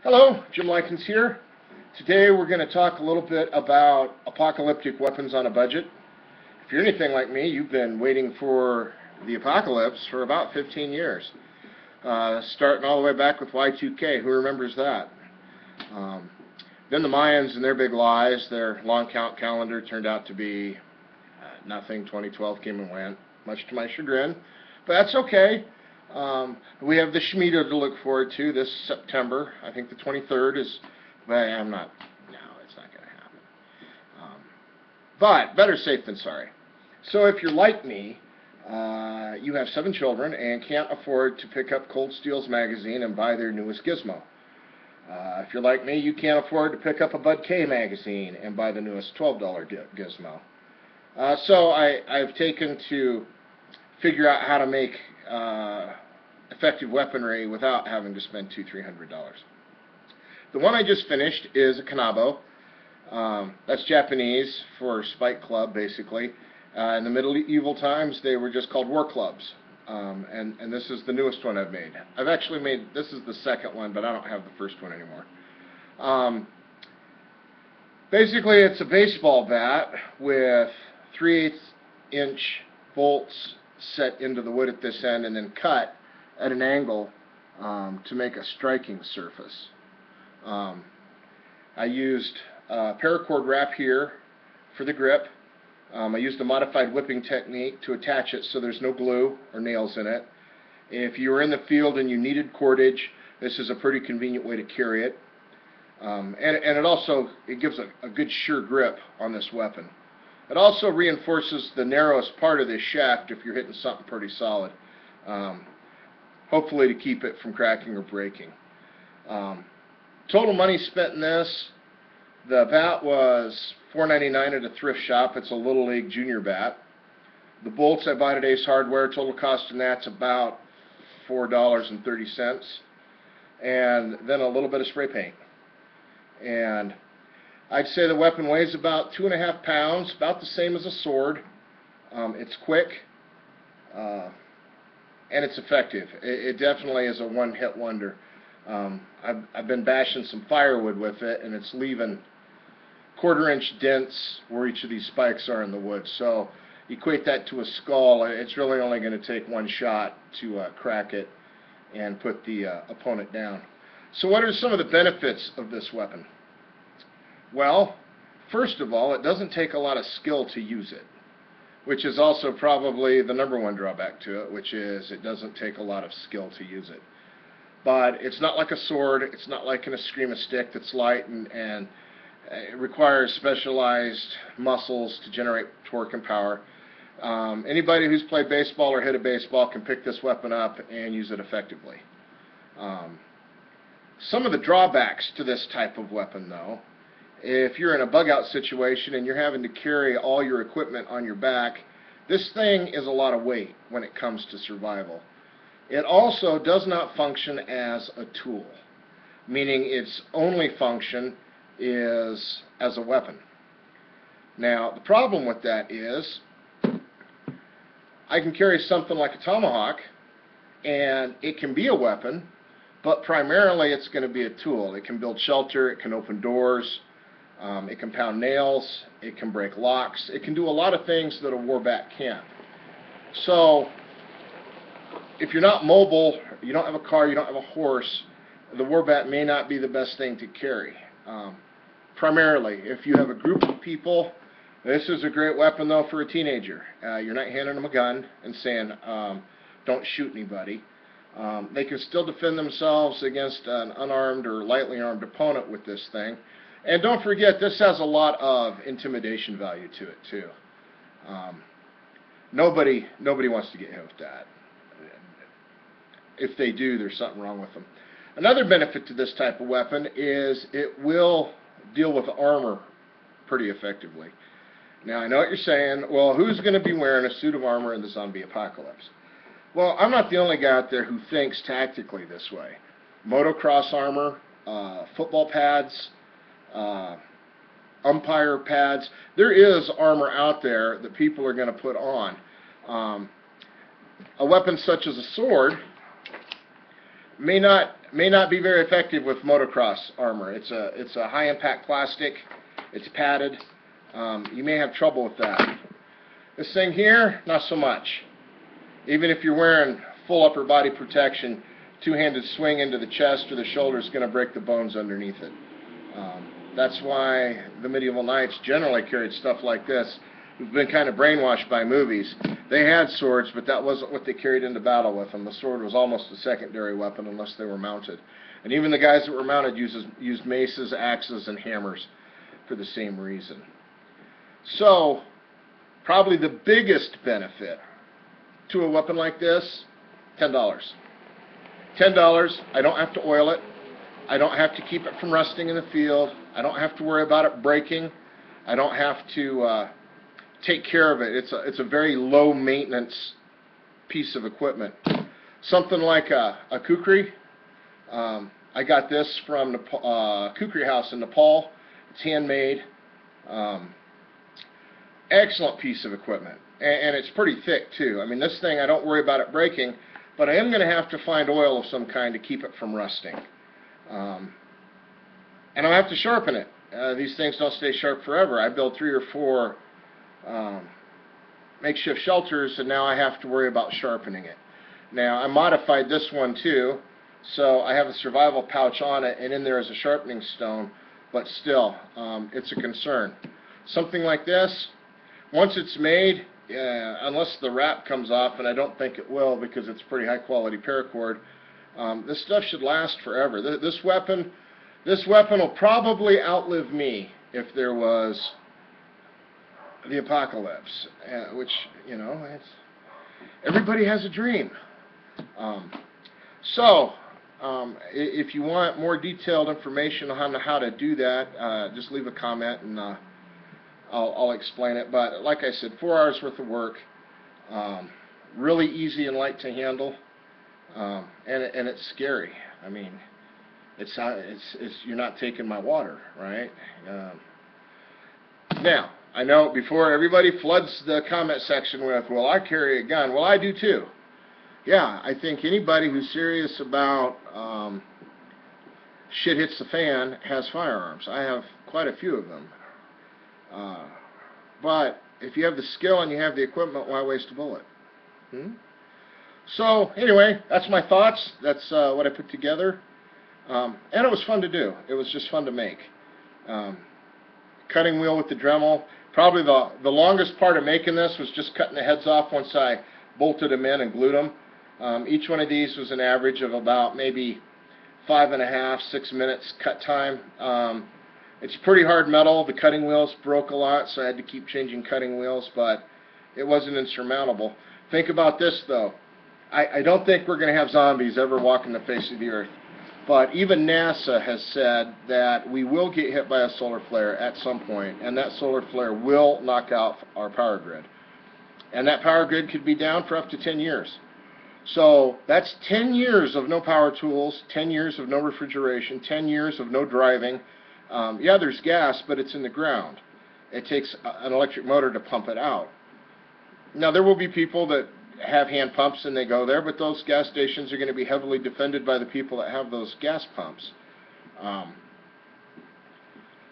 Hello, Jim Likens here. Today we're going to talk a little bit about apocalyptic weapons on a budget. If you're anything like me, you've been waiting for the apocalypse for about 15 years. Starting all the way back with Y2K. Who remembers that? Then the Mayans and their big lies, their long count calendar turned out to be nothing. 2012 came and went, much to my chagrin. But that's okay. We have the Shemitah to look forward to this September. I think the 23rd is, well, it's not going to happen. But better safe than sorry. So if you're like me, you have 7 children and can't afford to pick up Cold Steel's magazine and buy their newest gizmo. If you're like me, you can't afford to pick up a Bud K magazine and buy the newest $12 gizmo. So I've taken to figure out how to make effective weaponry without having to spend $200–300. The one I just finished is a Kanabo. That's Japanese for Spike Club, basically. In the medieval times, they were just called war clubs. And this is the newest one I've made. I've actually made, this is the second one, but I don't have the first one anymore. Basically, it's a baseball bat with 3/8" bolts set into the wood at this end and then cut at an angle to make a striking surface. I used paracord wrap here for the grip. I used a modified whipping technique to attach it so there's no glue or nails in it. If you were in the field and you needed cordage, this is a pretty convenient way to carry it. And it gives a good sure grip on this weapon. It also reinforces the narrowest part of this shaft if you're hitting something pretty solid, hopefully to keep it from cracking or breaking. Total money spent in this, the bat was $4.99 at a thrift shop. It's a Little League junior bat. The bolts I bought at Ace Hardware, total cost in that's about $4.30, and then a little bit of spray paint. And I'd say the weapon weighs about 2.5 pounds, about the same as a sword. It's quick, and it's effective. It definitely is a one-hit wonder. I've been bashing some firewood with it, and it's leaving 1/4-inch dents where each of these spikes are in the wood. So equate that to a skull. It's really only going to take one shot to crack it and put the opponent down. So what are some of the benefits of this weapon? Well, first of all, it doesn't take a lot of skill to use it, which is also probably the #1 drawback to it, which is it doesn't take a lot of skill to use it. But it's not like a sword, it's not like an Eskrima stick that's light and it requires specialized muscles to generate torque and power. Anybody who's played baseball or hit a baseball can pick this weapon up and use it effectively. Some of the drawbacks to this type of weapon, though, if you're in a bug-out situation and you're having to carry all your equipment on your back, this thing is a lot of weight when it comes to survival. It also does not function as a tool, meaning its only function is as a weapon. Now, the problem with that is I can carry something like a tomahawk, and it can be a weapon, but primarily it's going to be a tool. It can build shelter, it can open doors, it can pound nails, it can break locks, it can do a lot of things that a war bat can't. So if you're not mobile, you don't have a car, you don't have a horse, the war bat may not be the best thing to carry. Primarily, if you have a group of people, this is a great weapon though for a teenager. You're not handing them a gun and saying, don't shoot anybody. They can still defend themselves against an unarmed or lightly armed opponent with this thing. And don't forget, this has a lot of intimidation value to it too. Nobody wants to get hit with that. If they do, there's something wrong with them. Another benefit to this type of weapon is it will deal with armor pretty effectively. Now, I know what you're saying. Well, who's going to be wearing a suit of armor in the zombie apocalypse? Well, I'm not the only guy out there who thinks tactically this way. Motocross armor, football pads, umpire pads. There is armor out there that people are going to put on. A weapon such as a sword may not may not be very effective with motocross armor. It's a high impact plastic. It's padded. You may have trouble with that. This thing here, not so much. Even if you're wearing full upper body protection, two-handed swing into the chest or the shoulder is going to break the bones underneath it. That's why the medieval knights generally carried stuff like this. We've been kind of brainwashed by movies. They had swords, but that wasn't what they carried into battle with them. The sword was almost a secondary weapon unless they were mounted. And even the guys that were mounted used maces, axes, and hammers for the same reason. So, probably the biggest benefit to a weapon like this, $10. $10, I don't have to oil it. I don't have to keep it from rusting in the field. I don't have to worry about it breaking. I don't have to take care of it. It's a very low maintenance piece of equipment. Something like a kukri. I got this from the kukri house in Nepal. It's handmade. Excellent piece of equipment. And it's pretty thick too. I mean, this thing, I don't worry about it breaking, but I am going to have to find oil of some kind to keep it from rusting. And I'll have to sharpen it. These things don't stay sharp forever. I built 3 or 4 makeshift shelters, and now I have to worry about sharpening it. Now, I modified this one too, so I have a survival pouch on it, and in there is a sharpening stone, but still, it's a concern. Something like this, once it's made, unless the wrap comes off, and I don't think it will because it's pretty high quality paracord, this stuff should last forever. This weapon will probably outlive me if there was the apocalypse, which, you know, everybody has a dream. If you want more detailed information on how to do that, just leave a comment and I'll explain it. But like I said, 4 hours worth of work, really easy and light to handle, and it's scary. I mean, you're not taking my water, right? Now, I know before everybody floods the comment section with, well, I carry a gun. Well, I do too. Yeah, I think anybody who's serious about shit hits the fan has firearms. I have quite a few of them. But if you have the skill and you have the equipment, why waste a bullet? So, anyway, that's my thoughts. That's what I put together. And it was fun to do. It was just fun to make. Cutting wheel with the Dremel. Probably the longest part of making this was just cutting the heads off once I bolted them in and glued them. Each one of these was an average of about maybe 5.5, 6 minutes cut time. It's pretty hard metal. The cutting wheels broke a lot, so I had to keep changing cutting wheels, but it wasn't insurmountable. Think about this, though. I don't think we're going to have zombies ever walking the face of the earth. But even NASA has said that we will get hit by a solar flare at some point, and that solar flare will knock out our power grid. And that power grid could be down for up to 10 years. So that's 10 years of no power tools, 10 years of no refrigeration, 10 years of no driving. Yeah, there's gas, but it's in the ground. It takes an electric motor to pump it out. Now, there will be people that have hand pumps and they go there, but those gas stations are going to be heavily defended by the people that have those gas pumps.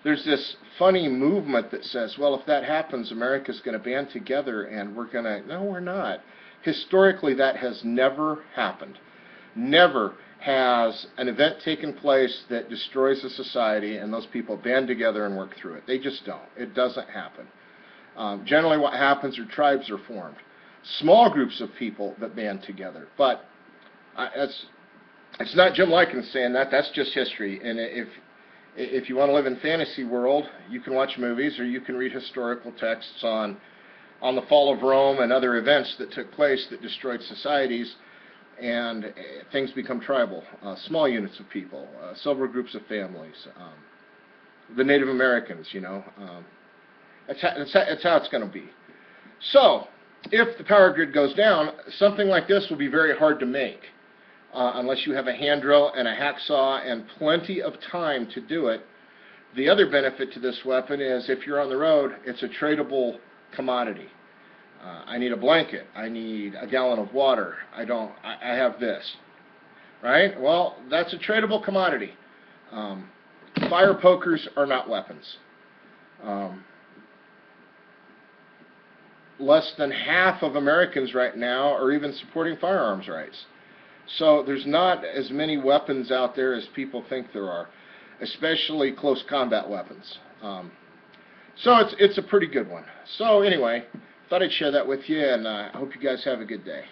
There's this funny movement that says, well, if that happens, America's going to band together and we're going to... No, we're not. Historically, that has never happened. Never has an event taken place that destroys a society and those people band together and work through it. They just don't. It doesn't happen. Generally what happens are tribes are formed. Small groups of people that band together. But it's not Jim Likens saying that. That's just history. And if you want to live in fantasy world, you can watch movies or you can read historical texts on the fall of Rome and other events that took place that destroyed societies, and things become tribal. Small units of people, several groups of families. The Native Americans, you know. That's how it's going to be. So, if the power grid goes down, something like this will be very hard to make unless you have a hand drill and a hacksaw and plenty of time to do it. The other benefit to this weapon is if you're on the road, it's a tradable commodity. I need a blanket. I need a gallon of water. I have this. right? Well, that's a tradable commodity. Fire pokers are not weapons. Less than half of Americans right now are even supporting firearms rights. So there's not as many weapons out there as people think there are, especially close combat weapons. So it's a pretty good one. So anyway, thought I'd share that with you, and I hope you guys have a good day.